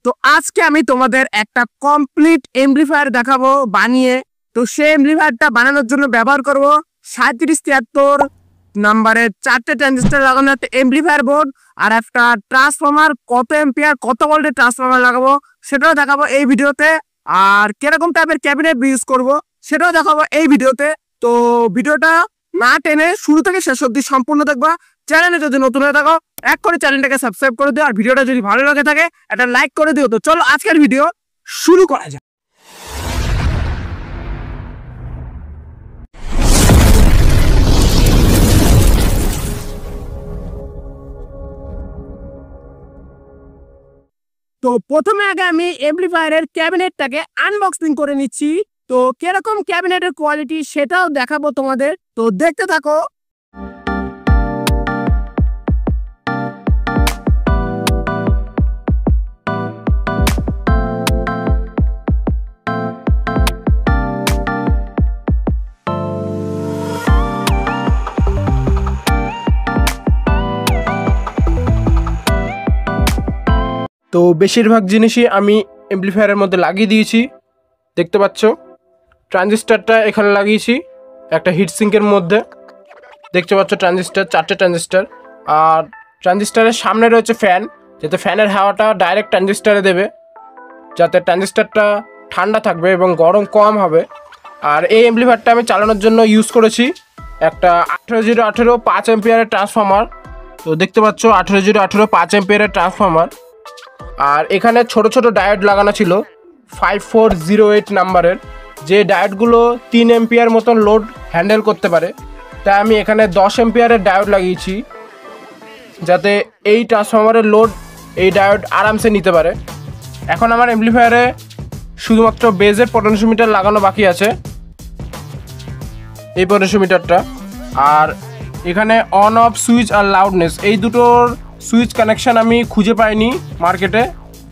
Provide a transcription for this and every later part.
তো আজকে আমি তোমাদের একটা কমপ্লিট এমপ্লিফায়ার দেখাবো বানিয়ে। তো সেই এমপ্লিফায়ারটা বানানোর জন্য ব্যবহার করব 3773 নাম্বারের 4টে ট্রানজিস্টর লাগানো একটা এমপ্লিফায়ার বোর্ড আর একটা ট্রান্সফরমার, কত এম্পিয়ার কত ভোল্টের ট্রান্সফরমার লাগাবো সেটাও দেখাবো এই ভিডিওতে। আর কিরকম টাইপের ক্যাবিনেট ইউজ করব সেটাও দেখাবো এই ভিডিওতে। তো ভিডিওটা না টেনে শুরু থেকে শেষ অবধি সম্পূর্ণ দেখবা। চ্যানেলে যদি নতুন হয়ে থাকো এক করে চ্যানেলটাকে সাবস্ক্রাইব করে দিও, আর ভিডিওটা যদি ভালো লাগে থাকে একটা লাইক করে দিও। তো চলো আজকের ভিডিও শুরু করা যাক। তো প্রথমে আগে আমি এমপ্লিফায়ারের ক্যাবিনেটটাকে আনবক্সিং করে নিচ্ছি। তো কিরকম ক্যাবিনেটের কোয়ালিটি সেটাও দেখাবো তোমাদের, তো দেখতে থাকো। তো বেশিরভাগ জিনিসই আমি এমপ্লিফায়ারের মধ্যে লাগিয়ে দিয়েছি। দেখতে পাচ্ছ ট্রানজিস্টারটা এখানে লাগিয়েছি একটা হিটসিঙ্কের মধ্যে। দেখতে পাচ্ছ ট্রানজিস্টার, 4টে ট্রানজিস্টার। আর ট্রানজিস্টারের সামনে রয়েছে ফ্যান, যাতে ফ্যানের হাওয়াটা ডাইরেক্ট ট্রানজিস্টারে দেবে, যাতে ট্রানজিস্টারটা ঠান্ডা থাকবে এবং গরম কম হবে। আর এই এমপ্লিফায়ারটা আমি চালানোর জন্য ইউজ করেছি একটা 18018 5 এম্পিয়ারের ট্রান্সফর্মার। তো দেখতে পাচ্ছ 18018 5 এম্পিয়ারের ট্রান্সফর্মার। আর এখানে ছোট ছোট ডায়োড লাগানো ছিল 5408 নাম্বারের, যে ডায়োডগুলো 3 এম্পিয়ার মতন লোড হ্যান্ডেল করতে পারে। তাই আমি এখানে 10 এম্পিয়ারের ডায়োড লাগিয়েছি, যাতে এই ট্রান্সফর্মারের লোড এই ডায়োড আরামসে নিতে পারে। এখন আমার এমপ্লিফায়ারে শুধুমাত্র বেজের পটেনশিওমিটার লাগানো বাকি আছে, এই পটেনশিওমিটারটা। আর এখানে অন অফ সুইচ আর লাউডনেস, এই দুটোর সুইচ কানেকশান আমি খুঁজে পাইনি মার্কেটে,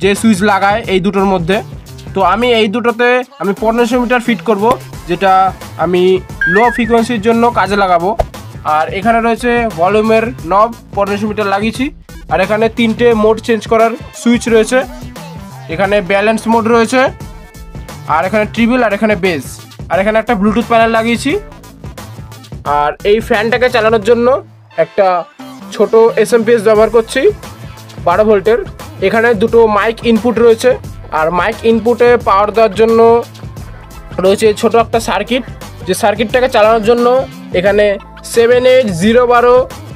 যে সুইচ লাগায় এই দুটোর মধ্যে। তো আমি এই দুটোতে আমি পটেনশিওমিটার ফিট করব, যেটা আমি লো ফ্রিকোয়েন্সির জন্য কাজে লাগাবো। আর এখানে রয়েছে ভলিউমের নব, পটেনশিওমিটার লাগিয়েছি। আর এখানে 3টে মোড চেঞ্জ করার সুইচ রয়েছে, এখানে ব্যালেন্স মোড রয়েছে, আর এখানে ট্রিবল, আর এখানে বেস, আর এখানে একটা ব্লুটুথ প্যানেল লাগিয়েছি। আর এই ফ্যানটাকে চালানোর জন্য একটা ছোট এসএমপিএস ব্যবহার করছি 12 ভোল্টের। এখানে দুটো মাইক ইনপুট রয়েছে, আর মাইক ইনপুটে পাওয়ার দেওয়ার জন্য রয়েছে ছোট একটা সার্কিট, যে সার্কিটটাকে চালানোর জন্য এখানে 78012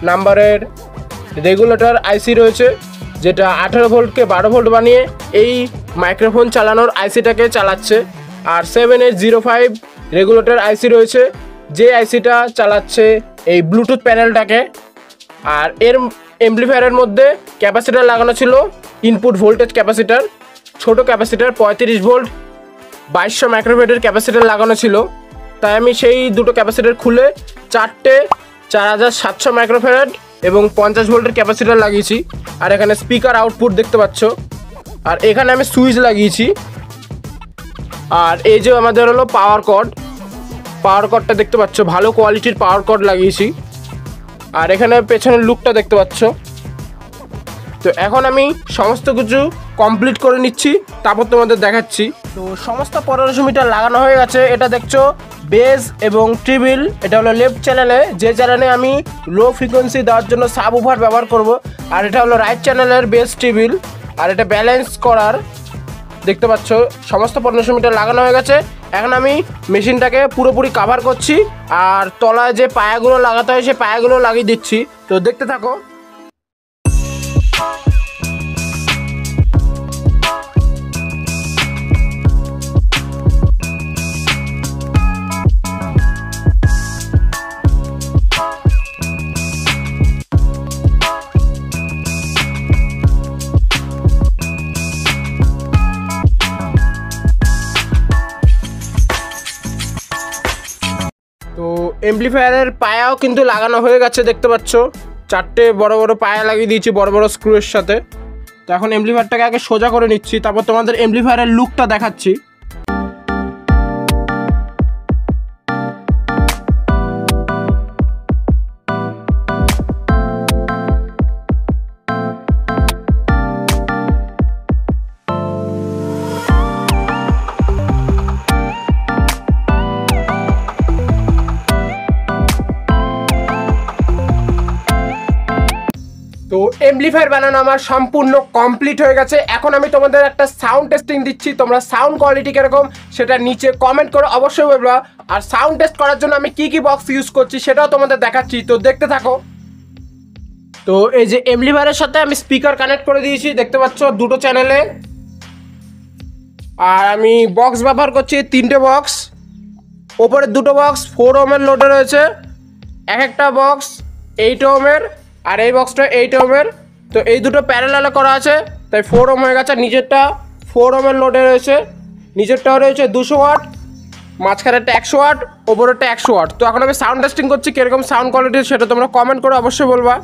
নাম্বারের রেগুলেটর আইসি রয়েছে, যেটা 18 ভোল্টকে 12 ভোল্ট বানিয়ে এই মাইক্রোফোন চালানোর আইসিটাকে চালাচ্ছে। আর 7805 রেগুলেটর আইসি রয়েছে, যে আইসিটা চালাচ্ছে এই ব্লুটুথ প্যানেলটাকে। আর এর এমপ্লিফায়ারের মধ্যে ক্যাপাসিটার লাগানো ছিল, ইনপুট ভোল্টেজ ক্যাপাসিটার, ছোট ক্যাপাসিটার 35 ভোল্ট 2200 মাইক্রোফ্যারাডের ক্যাপাসিটার লাগানো ছিল। তাই আমি সেই দুটো ক্যাপাসিটার খুলে 4টে 4700 মাইক্রোফ্যারাড এবং 50 ভোল্টের ক্যাপাসিটার লাগিয়েছি। আর এখানে স্পিকার আউটপুট দেখতে পাচ্ছ। আর এখানে আমি সুইচ লাগিয়েছি। আর এই যে আমাদের হলো পাওয়ার কর্ডটা দেখতে পাচ্ছ, ভালো কোয়ালিটির পাওয়ার কর্ড লাগিয়েছি। আর এখানে পেছনের লুকটা দেখতে পাচ্ছ। তো এখন আমি সমস্ত কিছু কমপ্লিট করে নিচ্ছি, তারপর তোমাদের দেখাচ্ছি। তো সমস্ত পটেনশিওমিটার লাগানো হয়ে গেছে। এটা দেখছো বেস এবং ট্রিবল, এটা হলো লেফট চ্যানেলে, যে চ্যানেলে আমি লো ফ্রিকোয়েন্সি দেওয়ার জন্য সাব উফার ব্যবহার করব। আর এটা হলো রাইট চ্যানেলের বেস ট্রিবল, আর এটা ব্যালেন্স করার। দেখতে পাচ্ছ সমস্ত পটেনশিওমিটার লাগানো হয়ে গেছে। এখন আমি মেশিনটাকে পুরোপুরি কাভার করছি, আর তলায় যে পায়াগুলো লাগাতে হয় সেই পায়াগুলো লাগিয়ে দিচ্ছি। তো দেখতে থাকো। তো এমপ্লিফায়ারের পায়াও কিন্তু লাগানো হয়ে গেছে, দেখতে পাচ্ছ 4টে বড় বড় পায়া লাগিয়ে দিয়েছি বড় বড় স্ক্রুয়ের সাথে। তো এখন এমপ্লিফায়ারটাকে আগে সোজা করে নিচ্ছি, তারপর তোমাদের এমপ্লিফায়ারের লুকটা দেখাচ্ছি। এমপ্লিফায়ার বানানো আমার সম্পূর্ণ কমপ্লিট হয়ে গেছে। এখন আমি তোমাদের একটা সাউন্ড টেস্টিং দিচ্ছি, তোমরা সাউন্ড কোয়ালিটি কিরকম সেটা নিচে কমেন্ট করে অবশ্যই বলবা। আর সাউন্ড টেস্ট করার জন্য আমি কি কি বক্স ইউজ করছি সেটাও তোমাদের দেখাচ্ছি, তো দেখতে থাকো। তো এই যে এমপ্লিফায়ারের সাথে আমি স্পিকার কানেক্ট করে দিয়েছি, দেখতে পাচ্ছ দুটো চ্যানেলে। আর আমি বক্স ব্যবহার করছি 3টে বক্স, ওপরের দুটো বক্স 4 ওহমের লোডে রয়েছে, এক একটা বক্স 8 ওহমের, আর এই বক্সটা 8 ওহমের। তো এই দুটো প্যারালালে করা আছে, তাই 4 ওহম হয়ে গেছে। নিচেরটা 4 ওহমের লোডে রয়েছে, নিচেরটাও রয়েছে 200 ওয়াট, মাঝখানেরটা 100 ওয়াট, ওপরেরটা 100 ওয়াট। তো এখন আমি সাউন্ড টেস্টিং করছি, কীরকম সাউন্ড কোয়ালিটি সেটা তোমরা কমেন্ট করে অবশ্যই বলবা।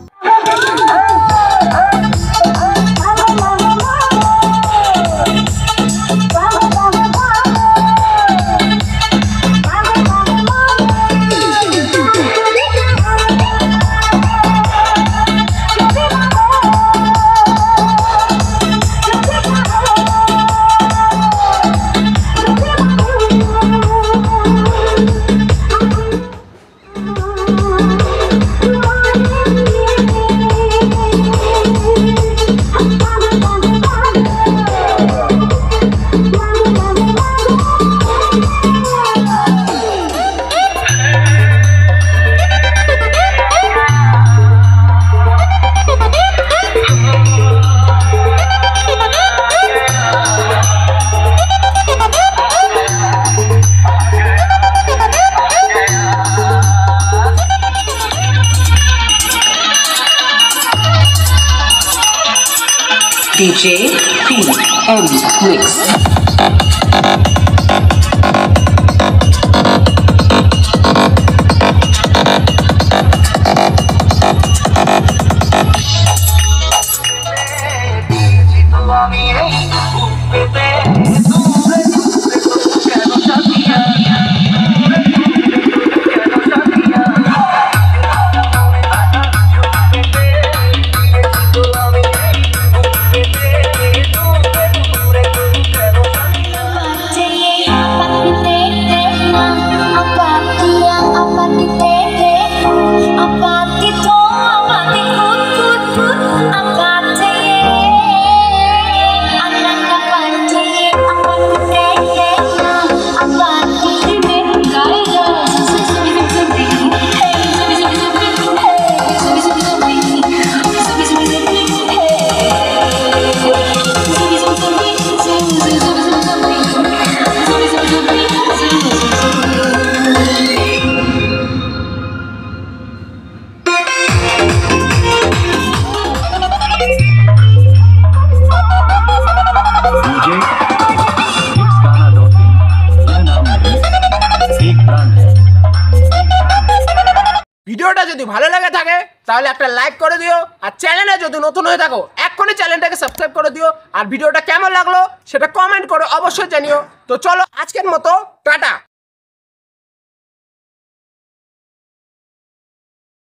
DJ PM Mix. ভিডিওটা যদি ভালো লাগে থাকে তাহলে একটা লাইক করে দিও, আর চ্যানেলে যদি নতুন হয়ে থাকো এক্ষুনি চ্যানেলটাকে সাবস্ক্রাইব করে দিও। আর ভিডিওটা কেমন লাগলো সেটা কমেন্ট করে অবশ্যই জানিও। তো চলো আজকের মতো টাটা।